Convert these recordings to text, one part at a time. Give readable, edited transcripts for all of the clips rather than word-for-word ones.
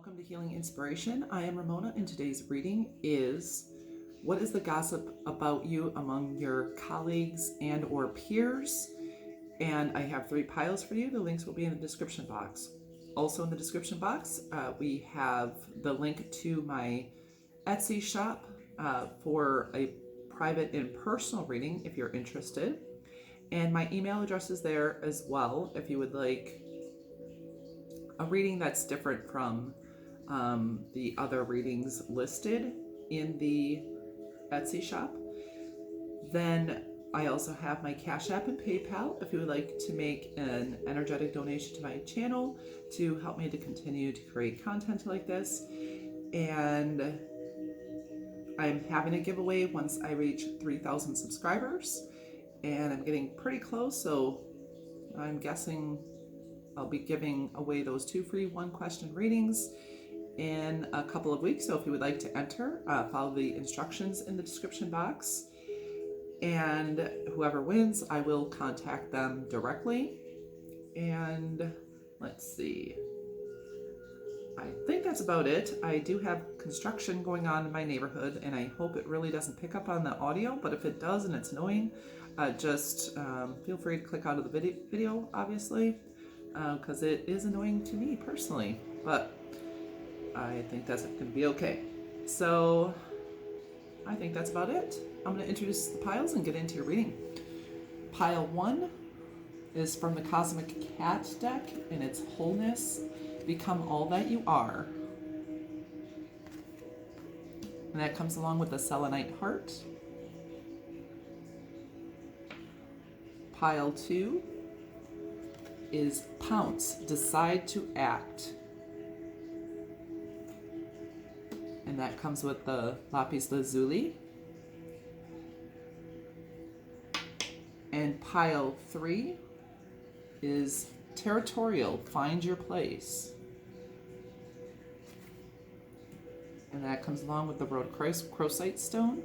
Welcome to Healing Inspiration. I am Ramona, and today's reading is what is the gossip about you among your colleagues and or peers? And I have 3 piles for you. The links will be in the description box. Also in the description box, we have the link to my Etsy shop for a private and personal reading if you're interested. And my email address is there as well if you would like a reading that's different from the other readings listed in the Etsy shop. Then I also have my Cash App and PayPal if you would like to make an energetic donation to my channel to help me to continue to create content like this. And I'm having a giveaway once I reach 3,000 subscribers, and I'm getting pretty close, so I'm guessing I'll be giving away those 2 free 1-question readings in a couple of weeks. So if you would like to enter, follow the instructions in the description box. And whoever wins, I will contact them directly. And let's see. I think that's about it. I do have construction going on in my neighborhood, and I hope it really doesn't pick up on the audio, but if it does and it's annoying, just feel free to click out of the video, obviously, because it is annoying to me personally, but I think that's going to be okay. So I think that's about it. I'm going to introduce the piles and get into your reading. Pile 1 is from the Cosmic Cat deck, and it's Wholeness, Become All That You Are. And that comes along with the Selenite Heart. Pile 2 is Pounce, Decide to Act. And that comes with the Lapis Lazuli. And pile 3 is Territorial, Find Your Place. And that comes along with the Rhodochrosite Stone.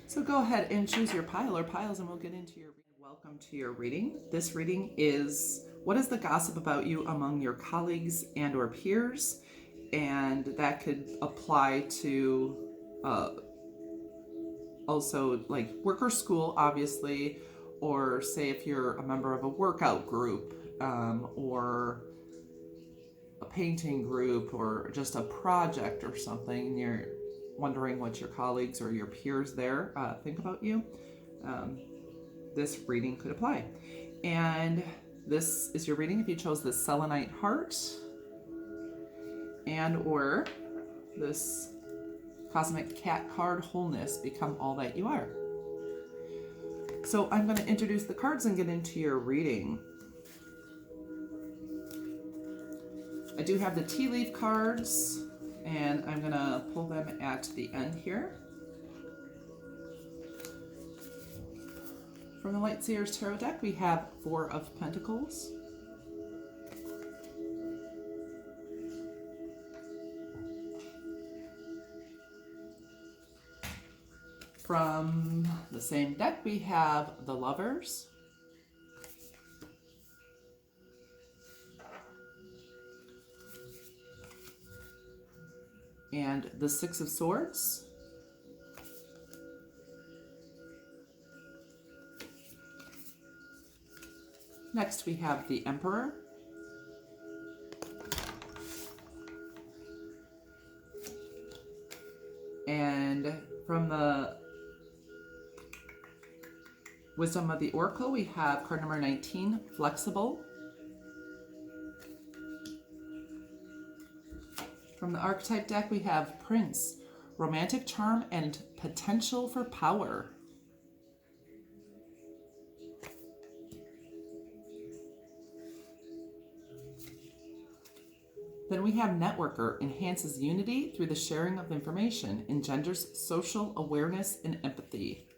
So go ahead and choose your pile or piles and we'll get into your reading. Welcome to your reading. This reading is what is the gossip about you among your colleagues and or peers? And that could apply to also like work or school, obviously, or say if you're a member of a workout group or a painting group or just a project or something, and you're wondering what your colleagues or your peers there think about you. This reading could apply. And this is your reading if you chose the Selenite Heart and or this Cosmic Cat card, Wholeness, Become All That You Are. So I'm going to introduce the cards and get into your reading. I do have the tea leaf cards, and I'm going to pull them at the end here. From the Light Seers Tarot deck, we have 4 of Pentacles. From the same deck, we have the Lovers. And the 6 of Swords. Next, we have the Emperor. And from the Wisdom of the Oracle, we have card number 19, Flexible. From the Archetype deck, we have Prince, Romantic Charm and Potential for Power. Then we have Networker, enhances unity through the sharing of information, engenders social awareness and empathy.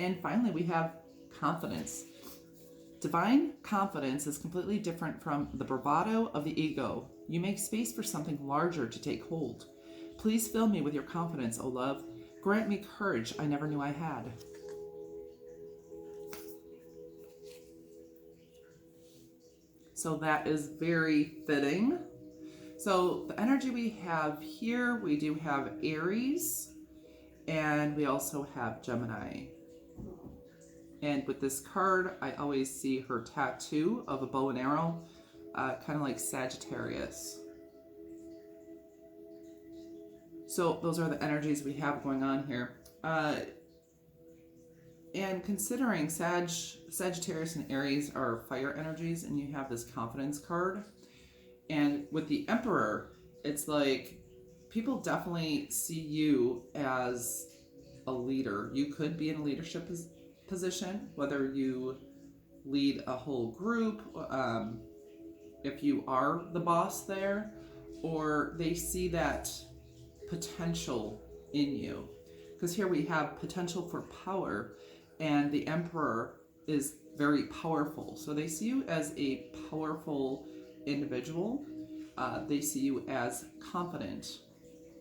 And finally, we have Confidence. Divine confidence is completely different from the bravado of the ego. You make space for something larger to take hold. Please fill me with your confidence, O love. Grant me courage I never knew I had. So that is very fitting. So the energy we have here, we do have Aries, and we also have Gemini. And with this card, I always see her tattoo of a bow and arrow, kind of like Sagittarius. So those are the energies we have going on here. And considering Sagittarius and Aries are fire energies, and you have this confidence card, and with the Emperor, it's like people definitely see you as a leader. You could be in a leadership position, whether you lead a whole group, if you are the boss there, or they see that potential in you. Because here we have potential for power, and the Emperor is very powerful. So they see you as a powerful individual. They see you as confident,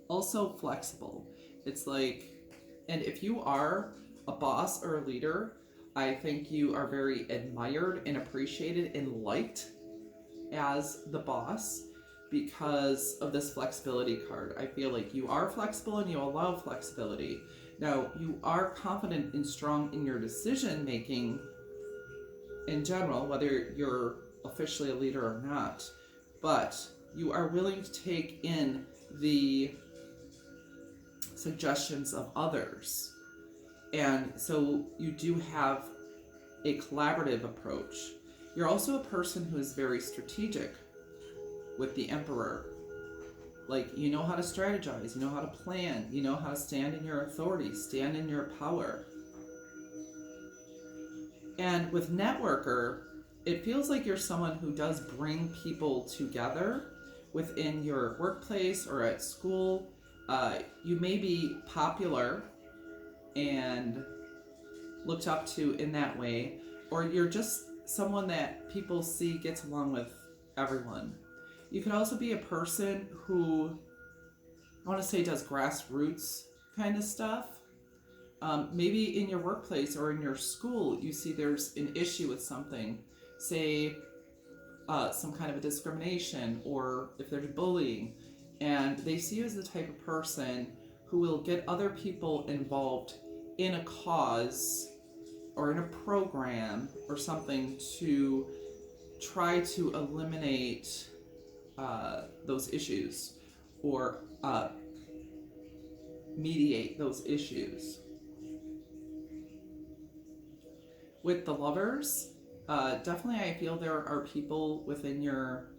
also flexible. It's like, and if you are a boss or a leader, I think you are very admired and appreciated and liked as the boss because of this flexibility card. I feel like you are flexible and you allow flexibility. Now, you are confident and strong in your decision making in general, whether you're officially a leader or not, but you are willing to take in the suggestions of others. And so you do have a collaborative approach. You're also a person who is very strategic with the Emperor. Like, you know how to strategize, you know how to plan, you know how to stand in your authority, stand in your power. And with Networker, it feels like you're someone who does bring people together within your workplace or at school. You may be popular and looked up to in that way, or you're just someone that people see gets along with everyone. You could also be a person who, I want to say, does grassroots kind of stuff. Maybe in your workplace or in your school, you see there's an issue with something, say some kind of a discrimination, or if there's bullying, and they see you as the type of person who will get other people involved in a cause or in a program or something to try to eliminate those issues or mediate those issues. With the Lovers, definitely I feel there are people within your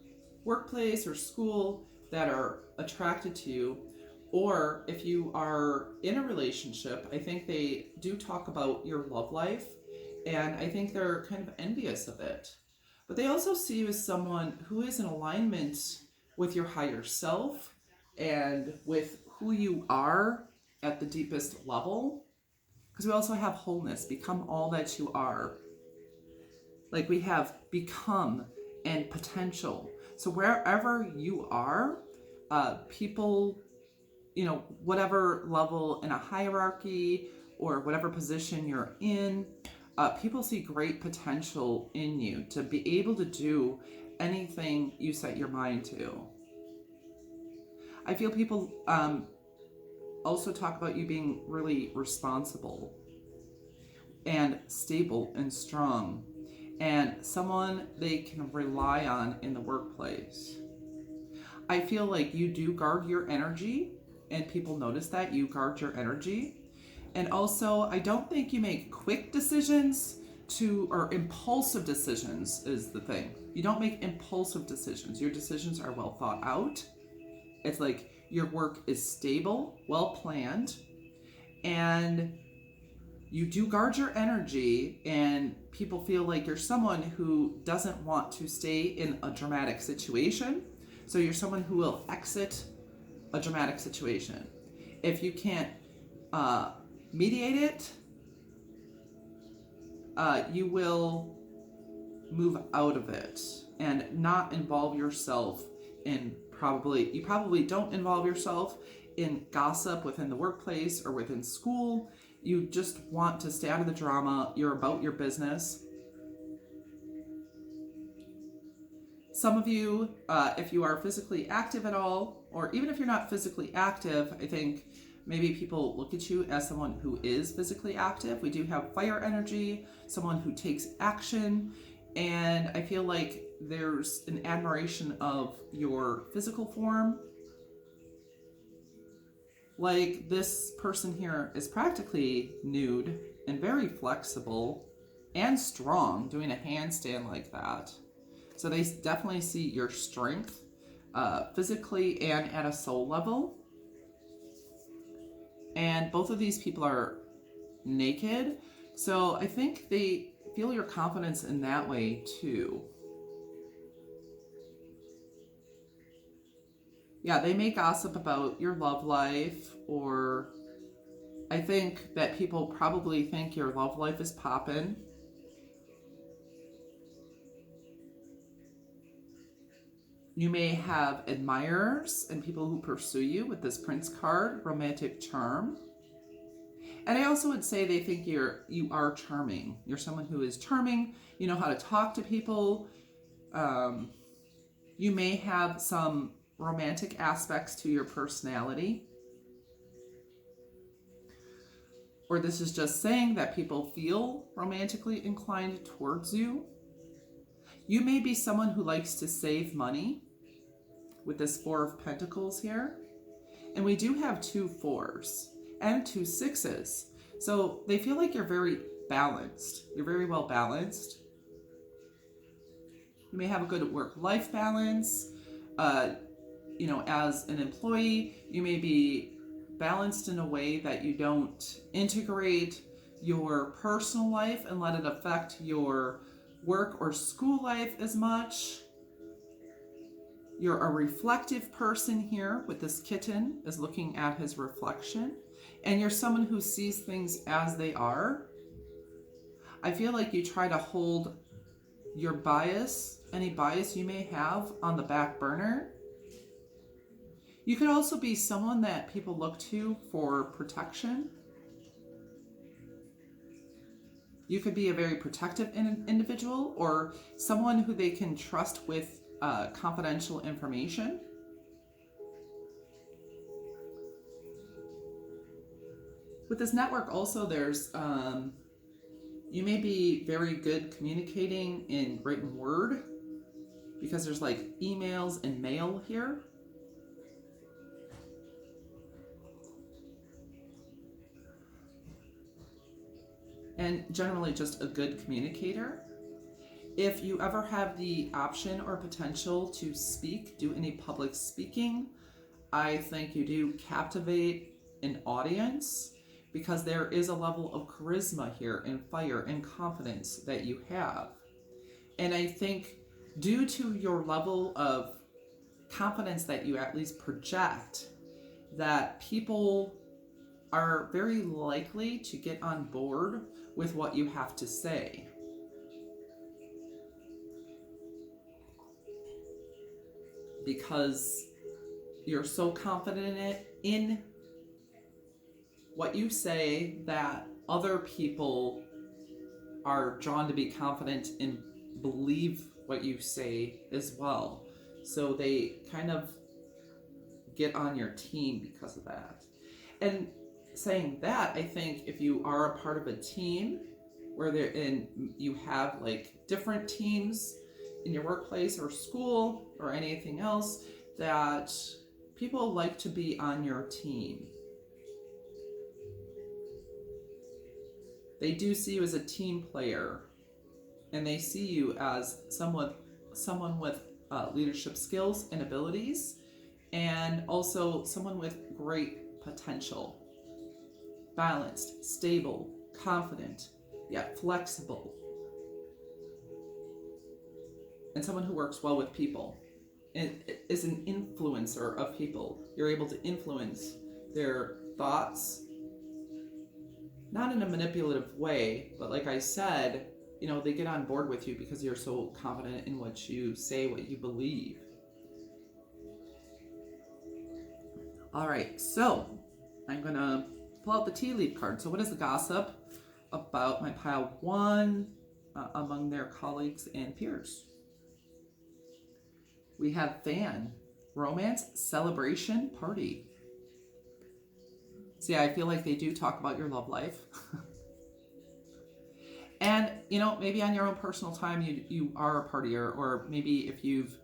workplace or school that are attracted to you, or if you are in a relationship, I think they do talk about your love life, and I think they're kind of envious of it. But they also see you as someone who is in alignment with your higher self and with who you are at the deepest level. Because we also have wholeness, become all that you are. Like we have become and potential. So wherever you are, people, whatever level in a hierarchy or whatever position you're in, people see great potential in you to be able to do anything you set your mind to. I feel people also talk about you being really responsible and stable and strong, and someone they can rely on in the workplace. I feel like you do guard your energy, and people notice that you guard your energy. And also, I don't think you make quick decisions or impulsive decisions is the thing. You don't make impulsive decisions. Your decisions are well thought out. It's like your work is stable, well planned, and you do guard your energy, and people feel like you're someone who doesn't want to stay in a dramatic situation. So you're someone who will exit a dramatic situation. If you can't mediate it, you will move out of it and not involve yourself in you probably don't involve yourself in gossip within the workplace or within school. You just want to stay out of the drama. You're about your business. Some of you, if you are physically active at all, or even if you're not physically active, I think maybe people look at you as someone who is physically active. We do have fire energy, someone who takes action, and I feel like there's an admiration of your physical form. Like this person here is practically nude and very flexible and strong, doing a handstand like that. So they definitely see your strength physically and at a soul level. And both of these people are naked. So I think they feel your confidence in that way too. Yeah, they may gossip about your love life, or I think that people probably think your love life is poppin'. You may have admirers and people who pursue you with this Prince card, romantic charm. And I also would say they think you are charming. You're someone who is charming. You know how to talk to people. You may have some romantic aspects to your personality. Or this is just saying that people feel romantically inclined towards you. You may be someone who likes to save money with this Four of Pentacles here. And we do have 2 4s and 2 6s. So they feel like you're very balanced. You're very well balanced. You may have a good work-life balance. As an employee, you may be balanced in a way that you don't integrate your personal life and let it affect your work or school life as much. You're a reflective person here with this kitten is looking at his reflection. And you're someone who sees things as they are. I feel like you try to hold your bias, any bias you may have, on the back burner. You could also be someone that people look to for protection. You could be a very protective individual or someone who they can trust with confidential information. With this network also, there's you may be very good communicating in written word because there's like emails and mail here. And generally just a good communicator. If you ever have the option or potential to speak, do any public speaking, I think you do captivate an audience because there is a level of charisma here and fire and confidence that you have. And I think due to your level of confidence that you at least project, that people are very likely to get on board with what you have to say. Because you're so confident in what you say that other people are drawn to be confident and believe what you say as well. So they kind of get on your team because of that. And saying that, I think if you are a part of a team where you have like different teams in your workplace or school or anything else, that people like to be on your team. They do see you as a team player, and they see you as someone with leadership skills and abilities, and also someone with great potential. Balanced, stable, confident, yet flexible. And someone who works well with people and is an influencer of people. You're able to influence their thoughts, not in a manipulative way, but like I said, they get on board with you because you're so confident in what you say, what you believe. All right, so I'm gonna pull out the tea leaf card. So what is the gossip about my pile 1 among their colleagues and peers? We have fan, romance, celebration, party. See, I feel like they do talk about your love life. And, you know, maybe on your own personal time, you are a partier, or maybe if you've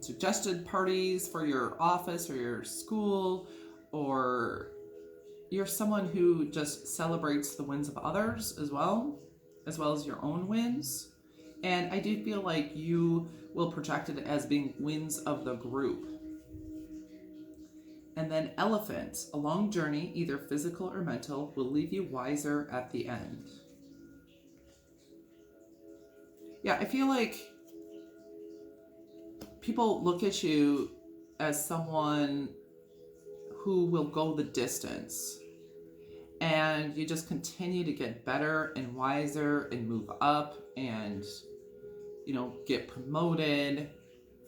suggested parties for your office or your school, or you're someone who just celebrates the wins of others as well as your own wins. And I do feel like you will project it as being wins of the group. And then elephant, a long journey, either physical or mental, will leave you wiser at the end. Yeah, I feel like people look at you as someone who will go the distance, and you just continue to get better and wiser and move up and, you know, get promoted,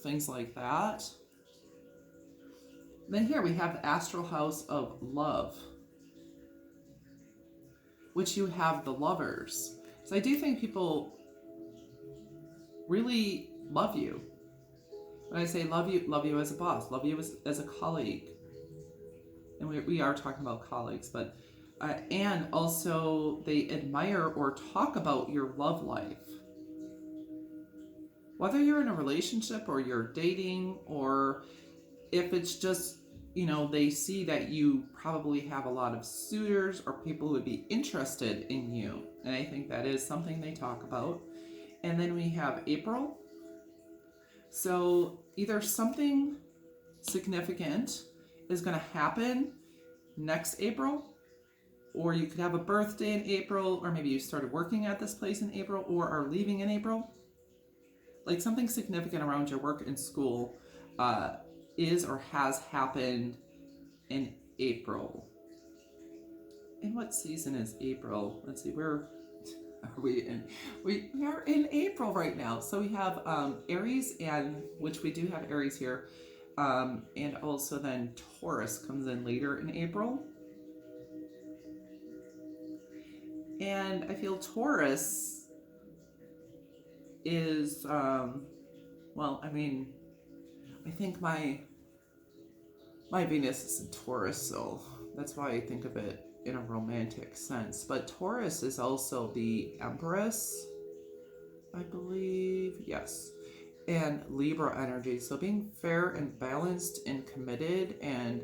things like that. Then here we have the astral house of love, which you have the lovers. So I do think people really love you. When I say love you as a boss, love you as a colleague. And we are talking about colleagues, but and also they admire or talk about your love life. Whether you're in a relationship or you're dating, or if it's just, you know, they see that you probably have a lot of suitors or people who would be interested in you. And I think that is something they talk about. And then we have April. So either something significant is going to happen next April, or you could have a birthday in April, or maybe you started working at this place in April or are leaving in April. Like something significant around your work and school is or has happened in April. And what season is April? Let's see, where are we in? We are in April right now. So we have Aries, and which we do have Aries here. And also then Taurus comes in later in April. And I feel Taurus is, well, I mean, I think my Venus is in Taurus, so that's why I think of it in a romantic sense. But Taurus is also the Empress, I believe. Yes. And Libra energy. So being fair and balanced and committed, and,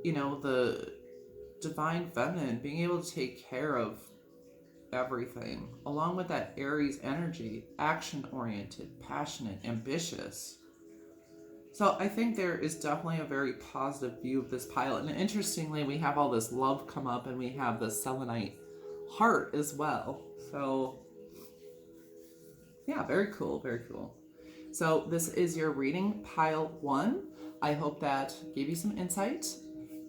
you know, the divine feminine, being able to take care of everything, along with that Aries energy, action oriented, passionate, ambitious. So I think there is definitely a very positive view of this pile. And interestingly, we have all this love come up, and we have the selenite heart as well. So yeah, very cool, very cool. So this is your reading, pile 1. I hope that gave you some insight,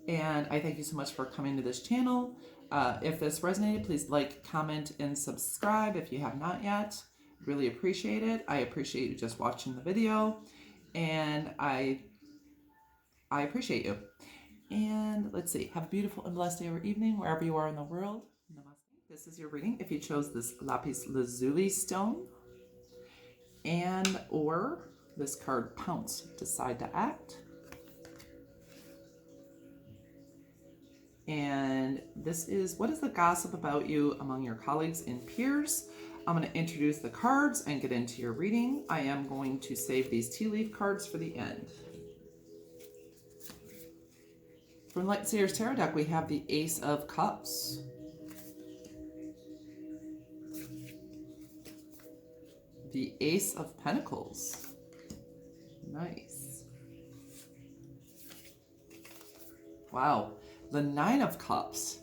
and I thank you so much for coming to this channel. If this resonated, please like, comment, and subscribe if you have not yet. Really appreciate it. I appreciate you just watching the video, and I appreciate you. And let's see, have a beautiful and blessed day or evening wherever you are in the world. Namaste. This is your reading. If you chose this lapis lazuli stone, and or this card, Pounce, Decide to Act. And this is, what is the gossip about you among your colleagues and peers? I'm going to introduce the cards and get into your reading. I am going to save these tea leaf cards for the end. From Lightseer's Tarot deck, we have the Ace of Cups. The Ace of Pentacles. Nice. Wow. The Nine of Cups.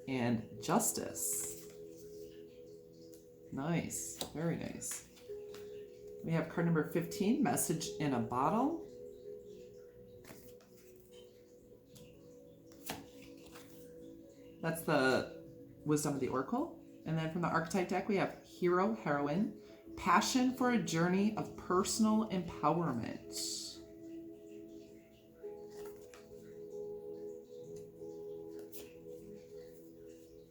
And Justice. Nice. Very nice. We have card number 15, Message in a Bottle. That's the Wisdom of the Oracle. And then from the Archetype deck, we have Hero, Heroine, Passion for a Journey of Personal Empowerment.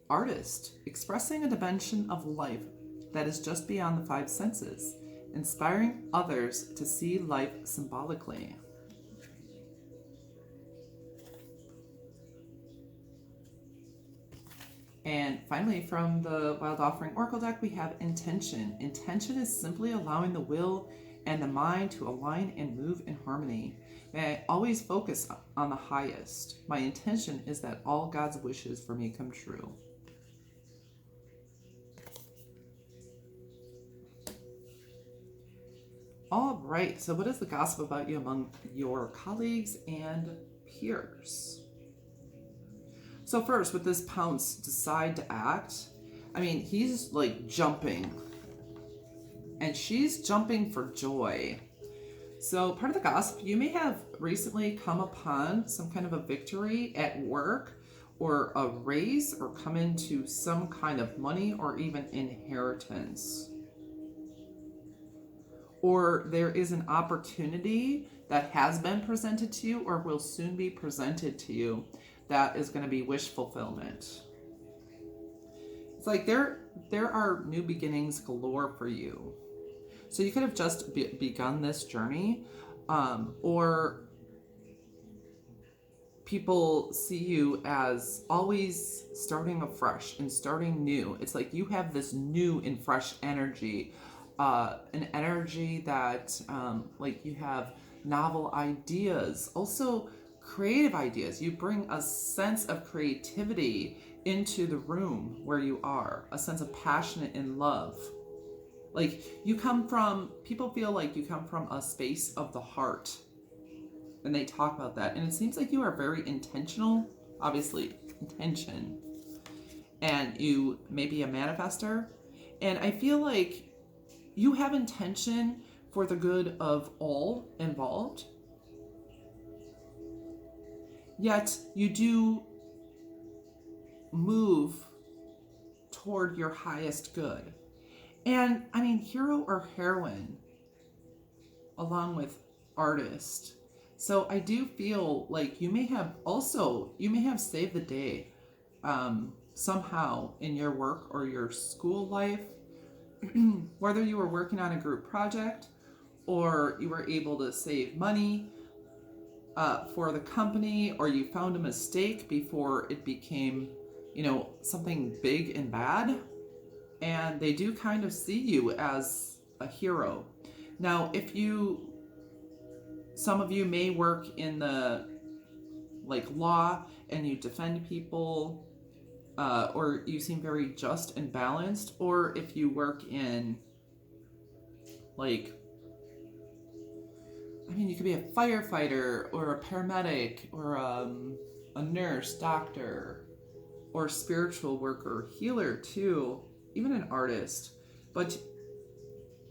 Artist, expressing a dimension of life that is just beyond the five senses, inspiring others to see life symbolically. And finally, from the Wild Offering Oracle deck, we have intention. Intention is simply allowing the will and the mind to align and move in harmony. May I always focus on the highest. My intention is that all God's wishes for me come true. All right, so what is the gossip about you among your colleagues and peers? So first, with this Pounce, decide to act. I mean, he's like jumping. And she's jumping for joy. So part of the gossip, you may have recently come upon some kind of a victory at work or a raise or come into some kind of money or even inheritance. Or there is an opportunity that has been presented to you or will soon be presented to you that is going to be wish fulfillment. It's like there are new beginnings galore for you. So you could have just begun this journey, or people see you as always starting afresh and starting new. It's like you have this new and fresh energy, an energy that like you have novel ideas, also creative ideas. You bring a sense of creativity into the room where you are, a sense of passion and love. Like you come from, people feel like you come from a space of the heart. And they talk about that. And it seems like you are very intentional, obviously, intention. And you may be a manifester. And I feel like you have intention for the good of all involved. Yet you do move toward your highest good. And I mean, hero or heroine, along with artist. So I do feel like you may have saved the day somehow in your work or your school life, whether you were working on a group project or you were able to save money for the company, or you found a mistake before it became, something big and bad. And they do kind of see you as a hero. Now, some of you may work in the law and you defend people, or you seem very just and balanced, or if you work in you could be a firefighter or a paramedic or a nurse, doctor, or spiritual worker, healer too, even an artist. But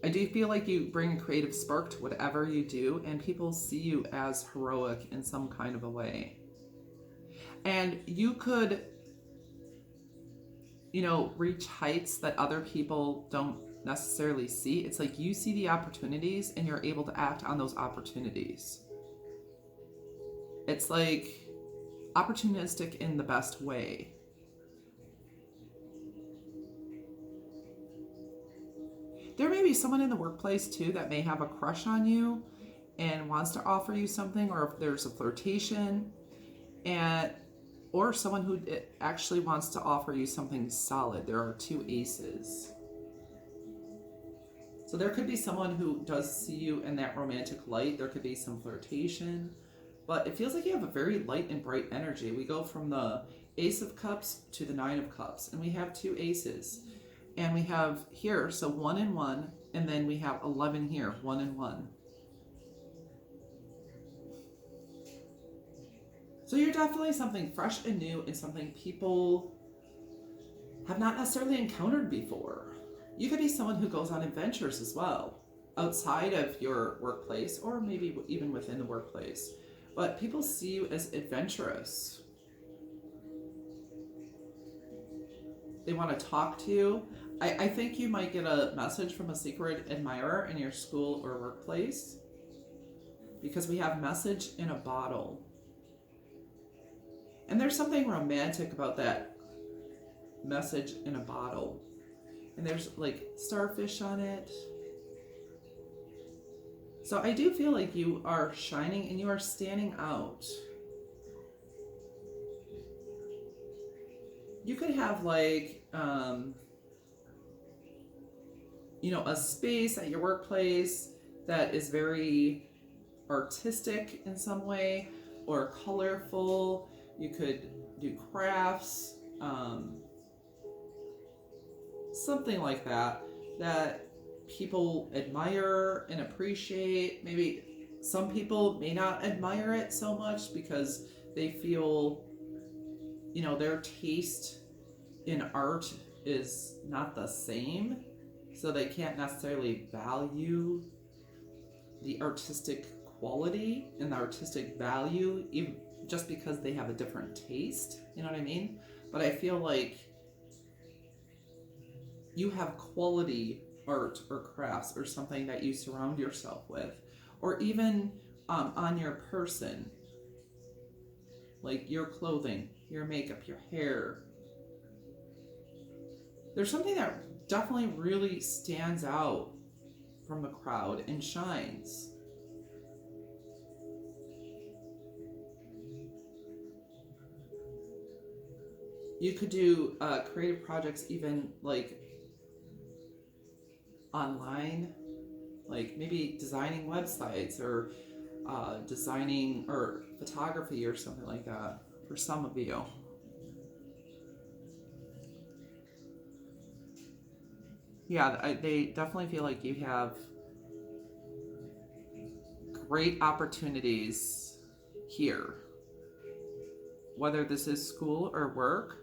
I do feel like you bring a creative spark to whatever you do, and people see you as heroic in some kind of a way. And you could, reach heights that other people don't necessarily see. It's like you see the opportunities and you're able to act on those opportunities. It's like opportunistic in the best way. There may be someone in the workplace too that may have a crush on you and wants to offer you something, or if there's a flirtation, or someone who actually wants to offer you something solid. There are two aces. So there could be someone who does see you in that romantic light. There could be some flirtation, but it feels like you have a very light and bright energy. We go from the Ace of Cups to the Nine of Cups, and we have two aces. And we have here, so 1 and 1, and then we have 11 here, 1 and 1. So you're definitely something fresh and new and something people have not necessarily encountered before. You could be someone who goes on adventures as well, outside of your workplace or maybe even within the workplace. But people see you as adventurous. They want to talk to you. I think you might get a message from a secret admirer in your school or workplace, because we have message in a bottle. And there's something romantic about that. message in a bottle. And there's like starfish on it. So I do feel like you are shining and you are standing out. You could have like, a space at your workplace that is very artistic in some way or colorful. You could do crafts, something like that people admire and appreciate. Maybe some people may not admire it so much because they feel, their taste in art is not the same, so they can't necessarily value the artistic quality and the artistic value even just because they have a different taste. You know what I mean? But I feel like you have quality art or crafts or something that you surround yourself with, or even on your person, like your clothing, your makeup, your hair. There's something that definitely really stands out from the crowd and shines. You could do creative projects even like online, like maybe designing websites or designing or photography or something like that for some of you. Yeah, they definitely feel like you have great opportunities here, whether this is school or work,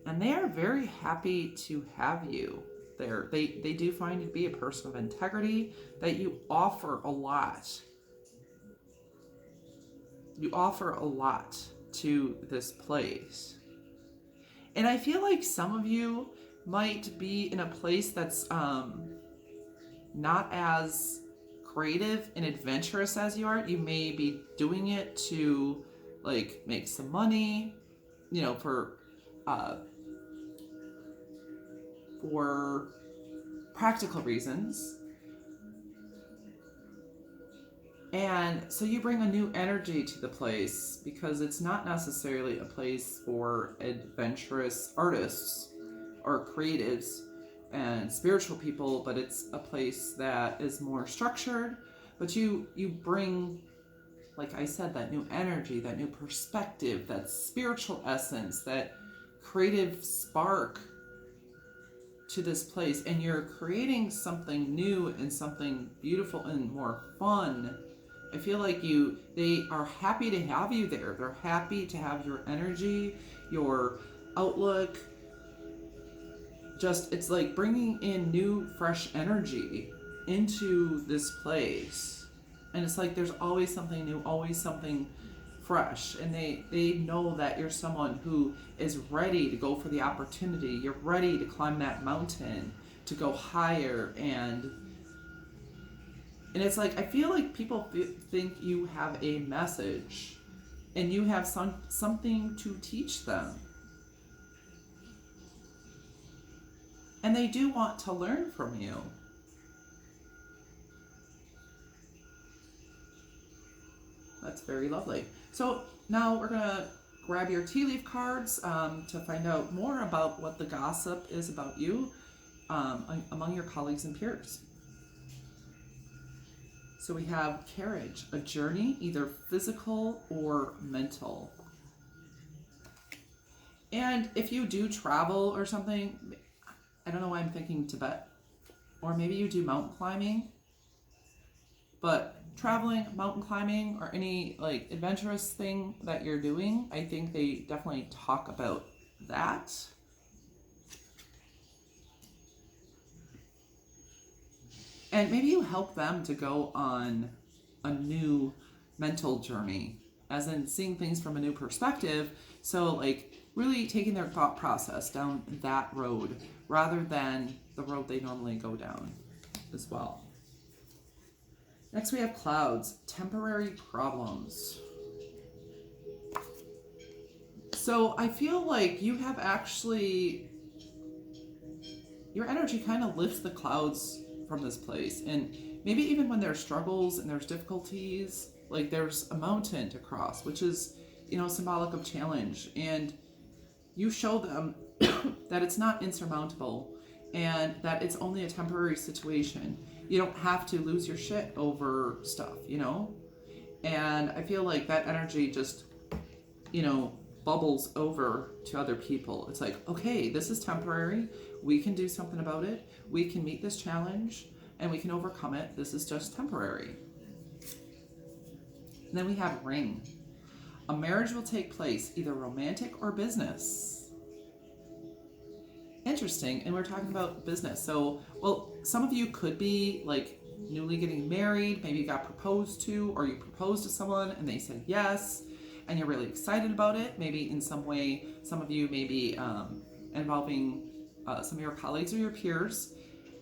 and they are very happy to have you there. They do find you to be a person of integrity, that you offer a lot. You offer a lot to this place. And I feel like some of you might be in a place that's not as creative and adventurous as you are. You may be doing it to like make some money, for practical reasons. And so you bring a new energy to the place because it's not necessarily a place for adventurous artists or creatives and spiritual people, but it's a place that is more structured. But you bring, like I said, that new energy, that new perspective, that spiritual essence, that creative spark to this place, and you're creating something new and something beautiful and more fun. I feel like they are happy to have you there. They're happy to have your energy, your outlook. Just, it's like bringing in new, fresh energy into this place. And it's like there's always something new, always something fresh. And they know that you're someone who is ready to go for the opportunity. You're ready to climb that mountain, to go higher. And it's like, I feel like people think you have a message and you have something to teach them. And they do want to learn from you. That's very lovely. So now we're going to grab your tea leaf cards to find out more about what the gossip is about you among your colleagues and peers. So we have carriage, a journey, either physical or mental. And if you do travel or something, I don't know why I'm thinking Tibet, or maybe you do mountain climbing, but traveling, mountain climbing, or any like adventurous thing that you're doing, I think they definitely talk about that. And maybe you help them to go on a new mental journey, as in seeing things from a new perspective. So like really taking their thought process down that road rather than the road they normally go down as well. Next we have clouds, temporary problems. So I feel like you have actually, your energy kind of lifts the clouds from this place. And maybe even when there's struggles and there's difficulties, like there's a mountain to cross, which is, symbolic of challenge. And you show them that it's not insurmountable and that it's only a temporary situation. You don't have to lose your shit over stuff, And I feel like that energy just, bubbles over to other people. It's like, okay, this is temporary. We can do something about it. We can meet this challenge and we can overcome it. This is just temporary. And then we have ring. A marriage will take place, either romantic or business. Interesting. And we're talking about business. So, some of you could be like newly getting married. Maybe you got proposed to, or you proposed to someone and they said yes, and you're really excited about it. Maybe in some way, some of you may be involving some of your colleagues or your peers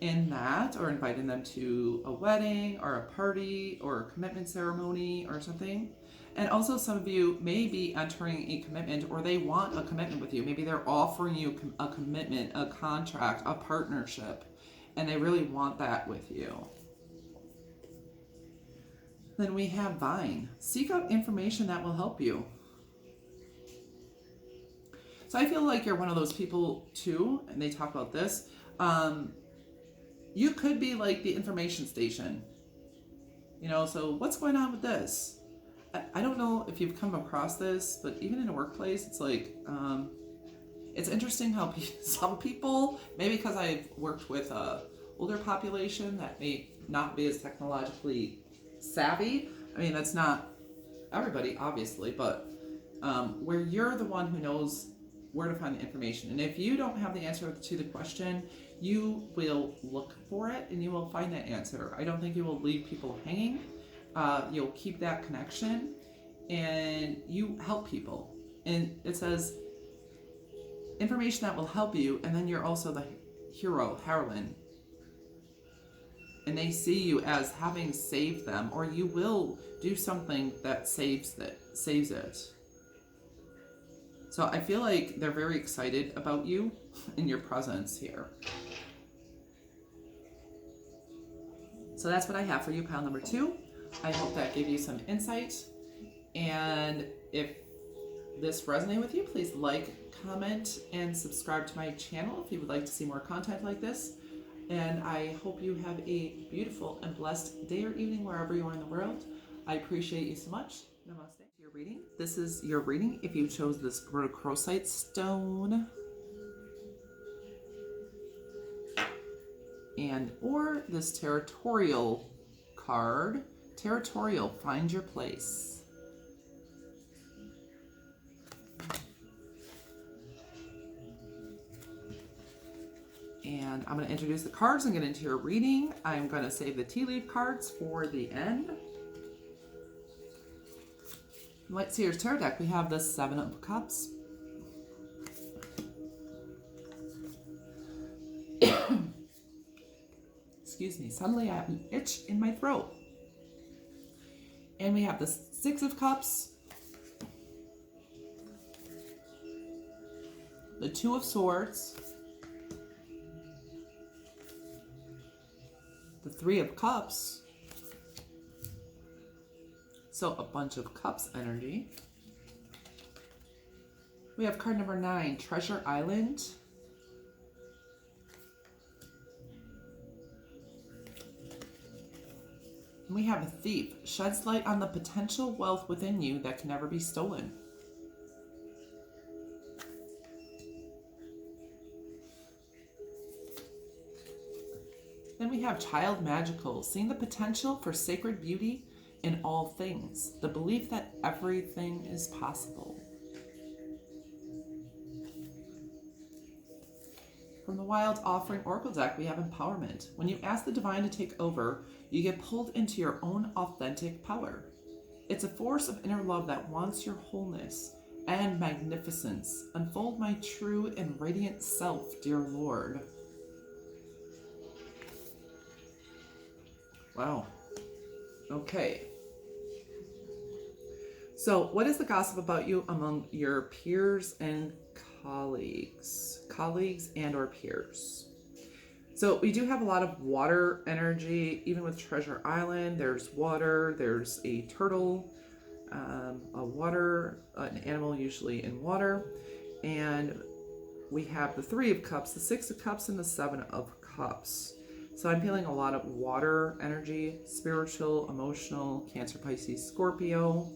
in that, or inviting them to a wedding or a party or a commitment ceremony or something. And also some of you may be entering a commitment, or they want a commitment with you. Maybe they're offering you a commitment, a contract, a partnership, and they really want that with you. Then we have vine. Seek out information that will help you. So I feel like you're one of those people too, and they talk about this. You could be like the information station. So what's going on with this? I don't know if you've come across this, but even in a workplace, it's like, it's interesting how some people, maybe because I've worked with a older population that may not be as technologically savvy. I mean, that's not everybody, obviously, but where you're the one who knows where to find the information. And if you don't have the answer to the question, you will look for it and you will find that answer. I don't think you will leave people hanging. You'll keep that connection and you help people. And it says information that will help you, and then you're also the hero, heroine. And they see you as having saved them, or you will do something that saves it. So I feel like they're very excited about you and your presence here. So that's what I have for you, pile number 2. I hope that gave you some insight. And if this resonated with you, please like, comment, and subscribe to my channel if you would like to see more content like this. And I hope you have a beautiful and blessed day or evening wherever you are in the world. I appreciate you so much. Namaste. Your reading. This is your reading if you chose this rhodochrosite stone and or this territorial card. Territorial, find your place. And I'm going to introduce the cards and get into your reading. I'm going to save the tea leaf cards for the end. Light Seer's Tarot deck, we have the 7 of Cups. Excuse me, suddenly I have an itch in my throat. And we have the 6 of Cups, the 2 of Swords, the 3 of Cups, so a bunch of cups energy. We have card number 9, Treasure Island. And we have a Thief, sheds light on the potential wealth within you that can never be stolen. Then we have Child Magical, seeing the potential for sacred beauty in all things, the belief that everything is possible. From the Wild Offering Oracle deck, we have Empowerment. When you ask the divine to take over, you get pulled into your own authentic power. It's a force of inner love that wants your wholeness and magnificence. Unfold my true and radiant self, dear Lord. Wow. Okay. So, what is the gossip about you among your peers and colleagues? Colleagues and or peers. So, we do have a lot of water energy, even with Treasure Island. There's water, there's a turtle, an animal usually in water. And we have the Three of Cups, the Six of Cups, and the Seven of Cups. So I'm feeling a lot of water energy, spiritual, emotional, Cancer, Pisces, Scorpio.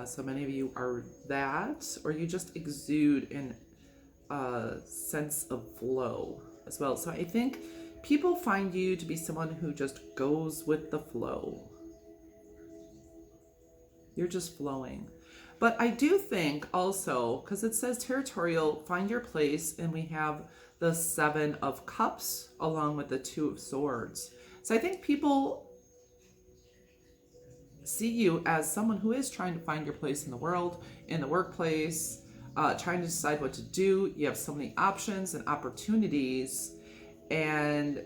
So many of you are that, or you just exude in a sense of flow as well. So I think people find you to be someone who just goes with the flow. You're just flowing. But I do think also, because it says territorial, find your place, and we have the Seven of Cups along with the Two of Swords. So I think people see you as someone who is trying to find your place in the world, in the workplace, trying to decide what to do. You have so many options and opportunities, and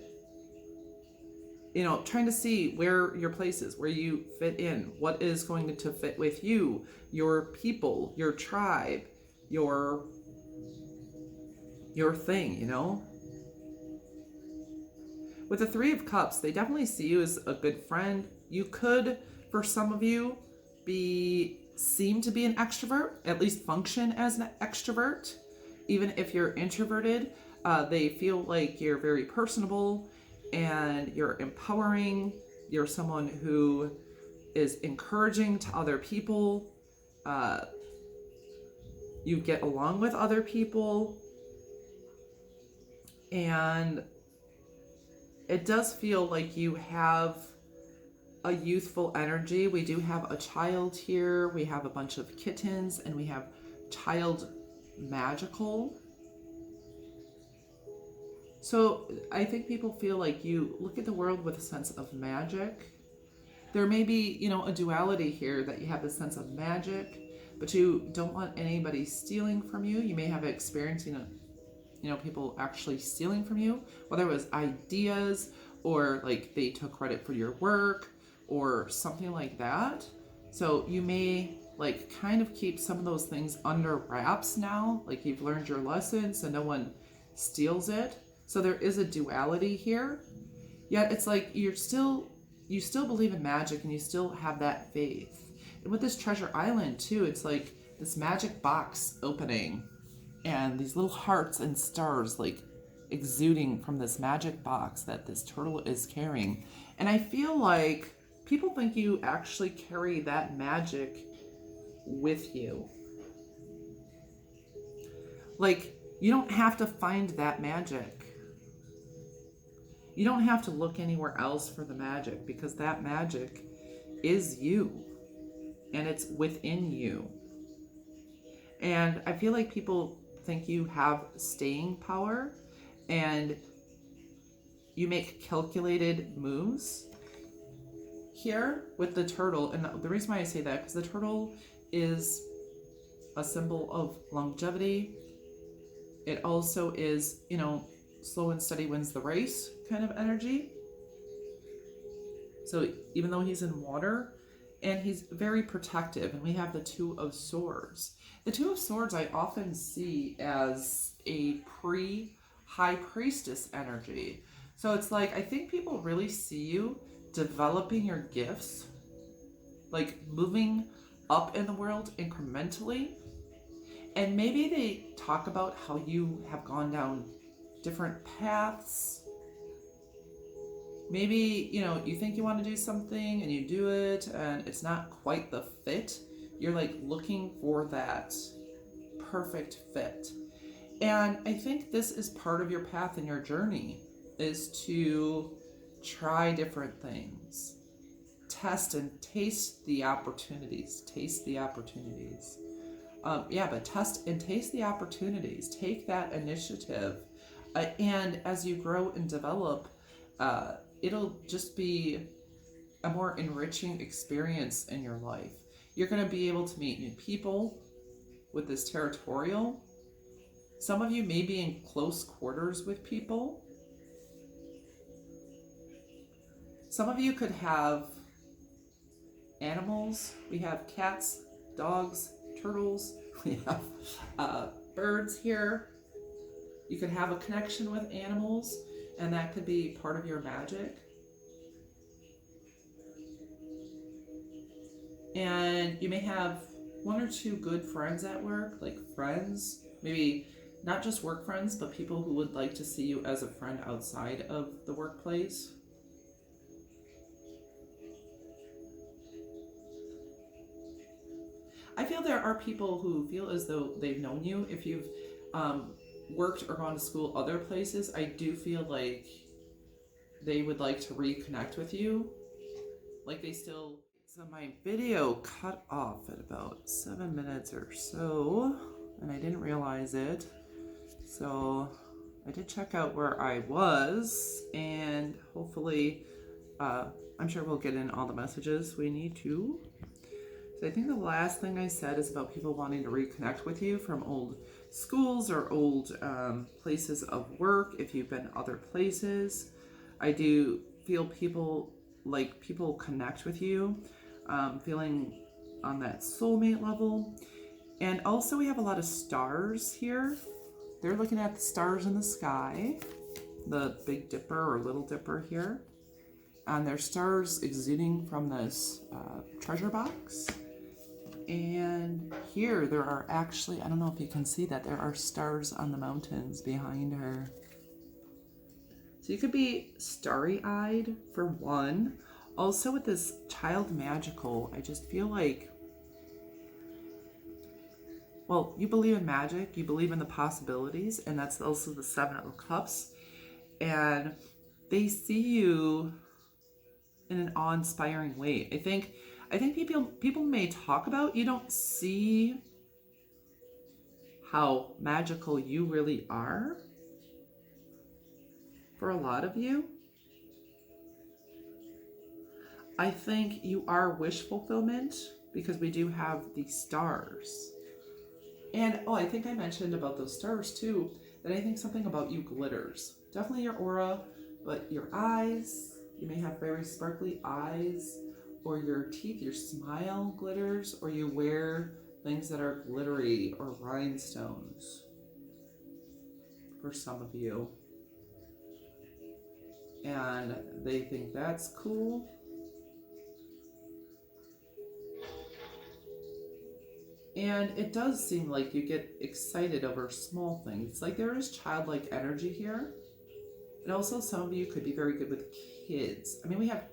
trying to see where your place is, where you fit in, what is going to fit with you, your people, your tribe, your thing, With the Three of Cups, they definitely see you as a good friend. You could, for some of you, seem to be an extrovert, at least function as an extrovert. Even if you're introverted, they feel like you're very personable and you're empowering. You're someone who is encouraging to other people. You get along with other people. And it does feel like you have a youthful energy. We do have a child here. We have a bunch of kittens, and we have child magical. So I think people feel like you look at the world with a sense of magic. There may be, a duality here, that you have this sense of magic, but you don't want anybody stealing from you. You may have experiencing people actually stealing from you, whether it was ideas or like they took credit for your work or something like that. So you may kind of keep some of those things under wraps now, like you've learned your lesson so no one steals it. So there is a duality here, yet it's like you still believe in magic and you still have that faith. And with this Treasure Island too, it's like this magic box opening and these little hearts and stars exuding from this magic box that this turtle is carrying. And I feel like people think you actually carry that magic with you. You don't have to find that magic. You don't have to look anywhere else for the magic, because that magic is you and it's within you. And I feel like people think you have staying power and you make calculated moves here with the turtle. And the reason why I say that, because the turtle is a symbol of longevity. It also is, slow and steady wins the race kind of energy. So even though he's in water, and he's very protective, and we have the Two of Swords. The Two of Swords I often see as a pre-high priestess energy. So it's I think people really see you developing your gifts, moving up in the world incrementally. And maybe they talk about how you have gone down different paths. Maybe, you think you want to do something and you do it and it's not quite the fit. You're looking for that perfect fit. And I think this is part of your path and your journey, is to try different things. Test and taste the opportunities. But test and taste the opportunities. Take that initiative. And as you grow and develop, it'll just be a more enriching experience in your life. You're going to be able to meet new people with this territorial. Some of you may be in close quarters with people. Some of you could have animals. We have cats, dogs, turtles. We have birds here. You could have a connection with animals, and that could be part of your magic. And you may have one or two good friends at work, like friends, maybe not just work friends, but people who would like to see you as a friend outside of the workplace. I feel there are people who feel as though they've known you. If you've worked or gone to school other places, I do feel like they would like to reconnect with you. Like they still... So my video cut off at about 7 minutes or so, and I didn't realize it. So I did check out where I was, and hopefully, I'm sure we'll get in all the messages we need to. So I think the last thing I said is about people wanting to reconnect with you from old schools or old places of work. If you've been other places, I do feel people connect with you, feeling on that soulmate level. And also we have a lot of stars here. They're looking at the stars in the sky, the Big Dipper or Little Dipper here. And there's stars exuding from this treasure box. And here there are actually, I don't know if you can see that, there are stars on the mountains behind her. So you could be starry-eyed for one. Also with this child magical, I just feel like, well, you believe in magic, you believe in the possibilities, and that's also the Seven of Cups. And they see you in an awe-inspiring way. I think people may talk about, you don't see how magical you really are for a lot of you. I think you are wish fulfillment because we do have these stars. And I think I mentioned about those stars too, that I think something about you glitters. Definitely your aura, but your eyes, you may have very sparkly eyes, or your teeth, your smile glitters, or you wear things that are glittery or rhinestones for some of you. And they think that's cool. And it does seem like you get excited over small things. It's like there is childlike energy here. And also some of you could be very good with kids. I mean, we have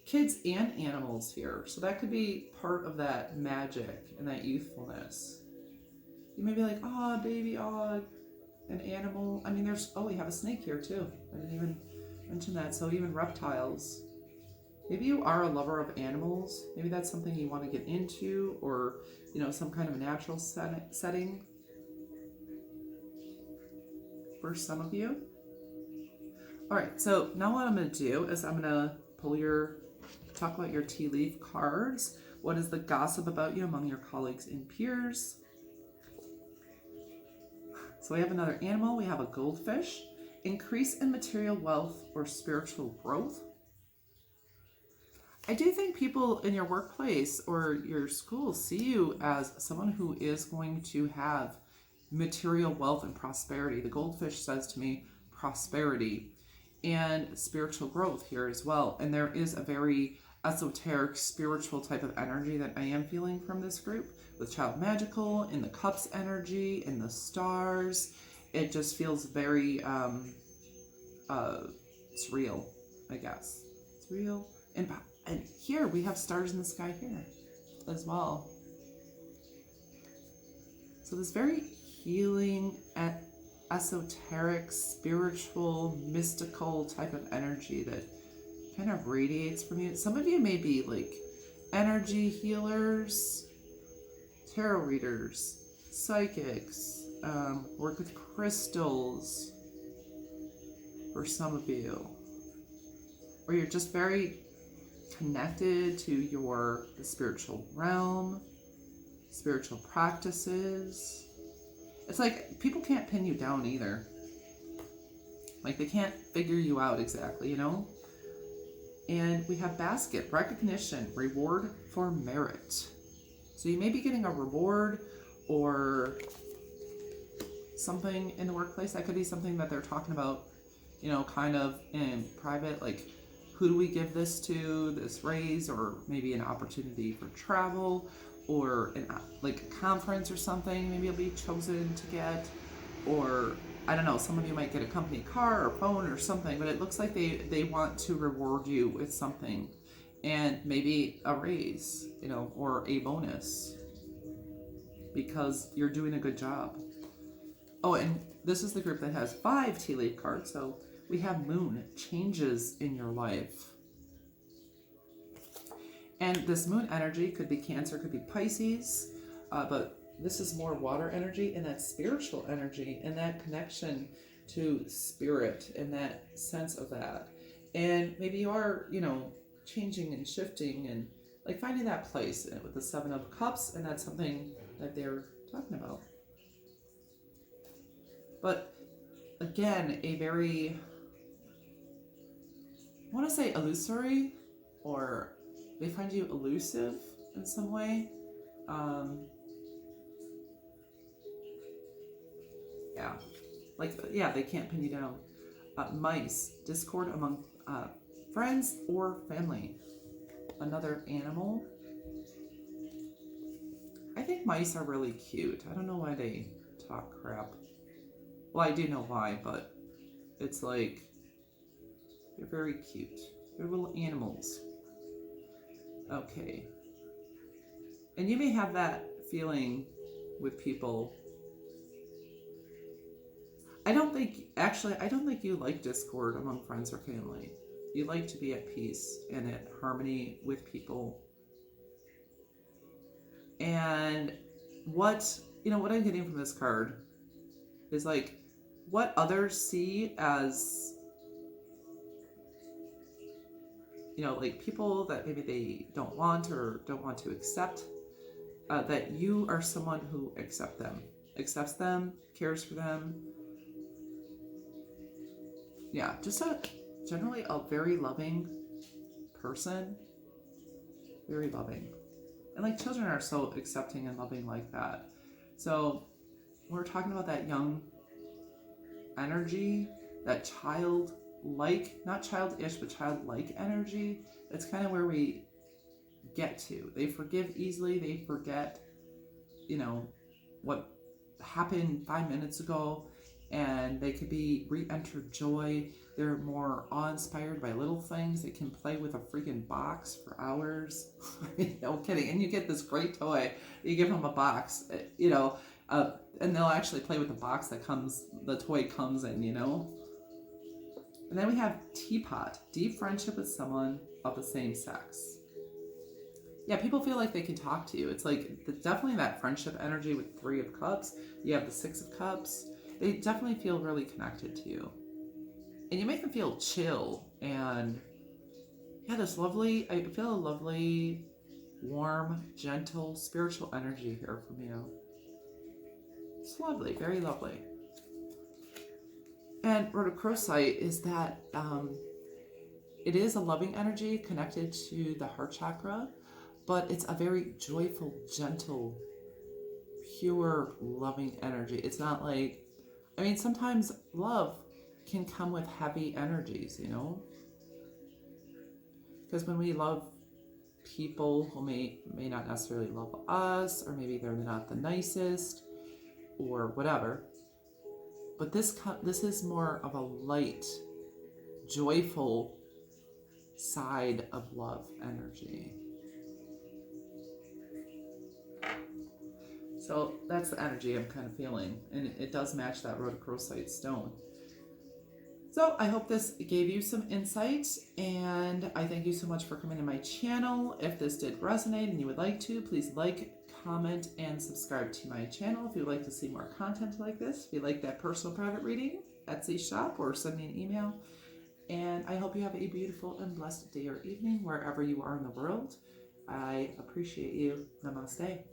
kids and animals here. So that could be part of that magic and that youthfulness. You may be like, oh, baby, oh, an animal. I mean, we have a snake here too. I didn't even mention that. So even reptiles. Maybe you are a lover of animals. Maybe that's something you want to get into, or, some kind of a natural setting for some of you. All right, so now what I'm going to do is I'm going to talk about your tea leaf cards. What is the gossip about you among your colleagues and peers? So we have another animal. We have a goldfish. Increase in material wealth or spiritual growth. I do think people in your workplace or your school see you as someone who is going to have material wealth and prosperity. The goldfish says to me prosperity and spiritual growth here as well. And there is a very esoteric spiritual type of energy that I am feeling from this group with child magical, in the cups energy, in the stars. It just feels very surreal, I guess. It's real. And here we have stars in the sky here as well. So this very healing, esoteric, spiritual, mystical type of energy that kind of radiates from you. Some of you may be like energy healers, tarot readers, psychics, work with crystals for some of you. Or you're just very connected to the spiritual realm, spiritual practices. It's like people can't pin you down either. Like they can't figure you out exactly, And And we have basket, recognition, reward for merit. So you may be getting a reward or something in the workplace. That could be something that they're talking about, you know, kind of in private, like who do we give this to, this raise, or maybe an opportunity for travel, or like a conference or something maybe you'll be chosen to get, or I don't know, some of you might get a company car or phone or something, but it looks like they want to reward you with something, and maybe a raise, you know, or a bonus because you're doing a good job. Oh, and this is the group that has 5 tea leaf cards. So we have moon, changes in your life. And this moon energy could be Cancer, could be Pisces, but this is more water energy, and that spiritual energy and that connection to spirit and that sense of that. And maybe you are, you know, changing and shifting and like finding that place with the 7 of Cups, and that's something that they're talking about. But again, a very, I want to say illusory, or they find you elusive in some way. They can't pin you down. Mice, discord among friends or family. Another animal. I think mice are really cute. I don't know why they talk crap. Well, I do know why, but it's like they're very cute. They're little animals. Okay. And you may have that feeling with people. I don't think you like discord among friends or family. You like to be at peace and at harmony with people. And what I'm getting from this card is like what others see as, you know, like people that maybe they don't want to accept, that you are someone who accepts them, cares for them. Yeah, just generally a very loving person. Very loving. And like children are so accepting and loving like that. So we're talking about that young energy, that childlike, not childish, but childlike energy. That's kind of where we get to. They forgive easily. They forget, you know, what happened 5 minutes ago, and they could be re-entered joy. They're more awe-inspired by little things. They can play with a freaking box for hours. No kidding. And you get this great toy. You give them a box, you know, and they'll actually play with the box the toy comes in, you know. And then we have teapot, deep friendship with someone of the same sex. Yeah, people feel like they can talk to you. It's like definitely that friendship energy with 3 of Cups. You have the 6 of Cups. They definitely feel really connected to you. And you make them feel chill. And yeah, I feel a lovely, warm, gentle, spiritual energy here from you. It's lovely, very lovely. And rhodochrosite is that it is a loving energy connected to the heart chakra, but it's a very joyful, gentle, pure, loving energy. It's not like, I mean, sometimes love can come with heavy energies, you know? Because when we love people who may not necessarily love us, or maybe they're not the nicest, or whatever, but this is more of a light, joyful side of love energy. So that's the energy I'm kind of feeling, and it does match that rhodochrosite stone. So I hope this gave you some insight, and I thank you so much for coming to my channel. If this did resonate and you would like to, please like, comment, and subscribe to my channel if you'd like to see more content like this. If you like that personal private reading, Etsy shop, or send me an email. And I hope you have a beautiful and blessed day or evening wherever you are in the world. I appreciate you. Namaste.